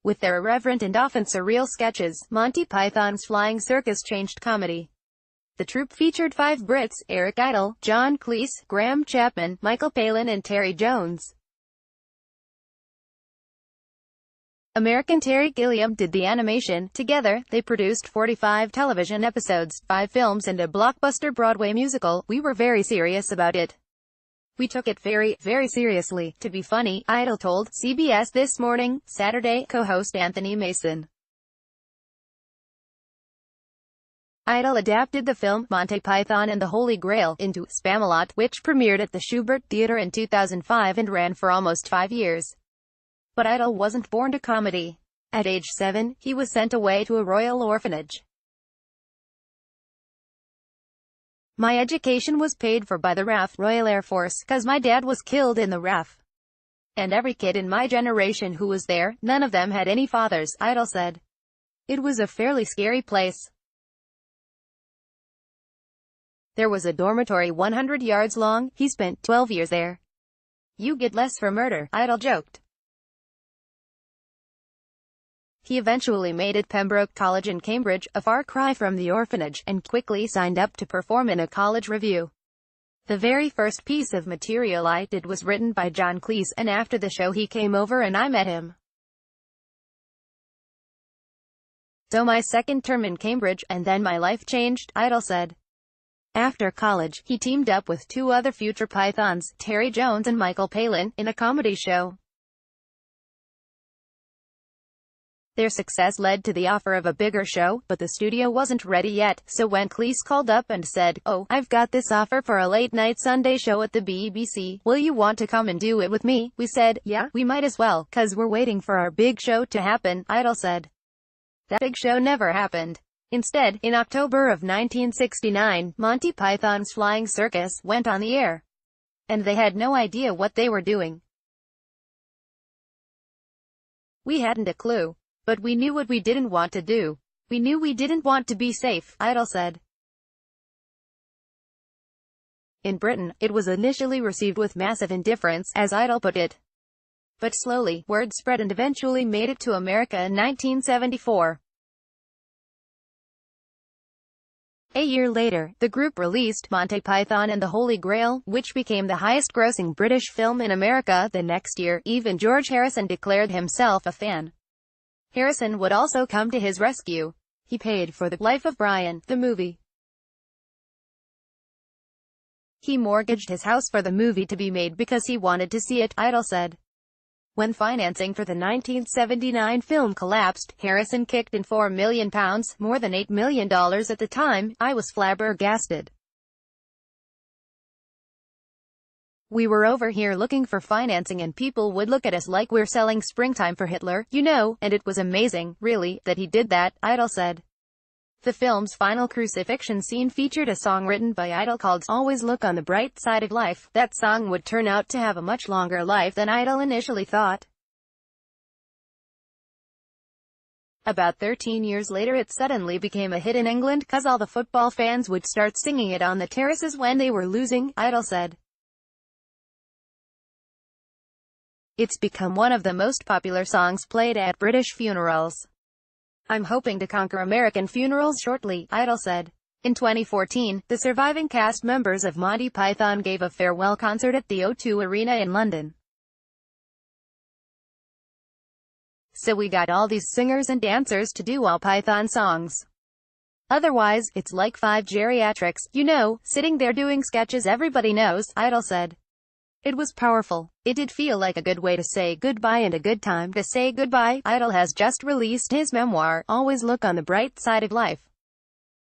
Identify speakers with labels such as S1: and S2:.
S1: With their irreverent and often surreal sketches, Monty Python's Flying Circus changed comedy. The troupe featured 5 Brits: Eric Idle, John Cleese, Graham Chapman, Michael Palin and Terry Jones. American Terry Gilliam did the animation. Together, they produced 45 television episodes, 5 films and a blockbuster Broadway musical. We were very serious about it. We took it very, very seriously. To be funny, Idle told CBS This Morning, Saturday, co-host Anthony Mason. Idle adapted the film, Monty Python and the Holy Grail, into Spamalot, which premiered at the Shubert Theatre in 2005 and ran for almost 5 years. But Idle wasn't born to comedy. At age 7, he was sent away to a royal orphanage. My education was paid for by the RAF, Royal Air Force, 'cause my dad was killed in the RAF. And every kid in my generation who was there, none of them had any fathers, Idle said. It was a fairly scary place. There was a dormitory 100 yards long. He spent 12 years there. You get less for murder, Idle joked. He eventually made it Pembroke College in Cambridge, a far cry from the orphanage, and quickly signed up to perform in a college revue. The very first piece of material I did was written by John Cleese, and after the show he came over and I met him. So my second term in Cambridge, and then my life changed, Idle said. After college, he teamed up with 2 other future Pythons, Terry Jones and Michael Palin, in a comedy show. Their success led to the offer of a bigger show, but the studio wasn't ready yet, so when Cleese called up and said, "Oh, I've got this offer for a late-night Sunday show at the BBC, will you want to come and do it with me?" we said, "Yeah, we might as well, 'cause we're waiting for our big show to happen," Idle said. That big show never happened. Instead, in October of 1969, Monty Python's Flying Circus went on the air. And they had no idea what they were doing. We hadn't a clue. But we knew what we didn't want to do. We knew we didn't want to be safe, Idle said. In Britain, it was initially received with massive indifference, as Idle put it. But slowly, word spread and eventually made it to America in 1974. A year later, the group released Monty Python and the Holy Grail, which became the highest-grossing British film in America the next year. Even George Harrison declared himself a fan. Harrison would also come to his rescue. He paid for The Life of Brian, the movie. He mortgaged his house for the movie to be made because he wanted to see it, Idle said. When financing for the 1979 film collapsed, Harrison kicked in £4 million, more than $8 million at the time. I was flabbergasted. We were over here looking for financing and people would look at us like we're selling Springtime for Hitler, you know, and it was amazing, really, that he did that, Idle said. The film's final crucifixion scene featured a song written by Idle called "Always Look on the Bright Side of Life." That song would turn out to have a much longer life than Idle initially thought. About 13 years later it suddenly became a hit in England, 'cause all the football fans would start singing it on the terraces when they were losing, Idle said. It's become one of the most popular songs played at British funerals. I'm hoping to conquer American funerals shortly, Idle said. In 2014, the surviving cast members of Monty Python gave a farewell concert at the O2 Arena in London. So we got all these singers and dancers to do all Python songs. Otherwise, it's like 5 geriatrics, you know, sitting there doing sketches everybody knows, Idle said. It was powerful. It did feel like a good way to say goodbye and a good time to say goodbye. Idle has just released his memoir, Always Look on the Bright Side of Life.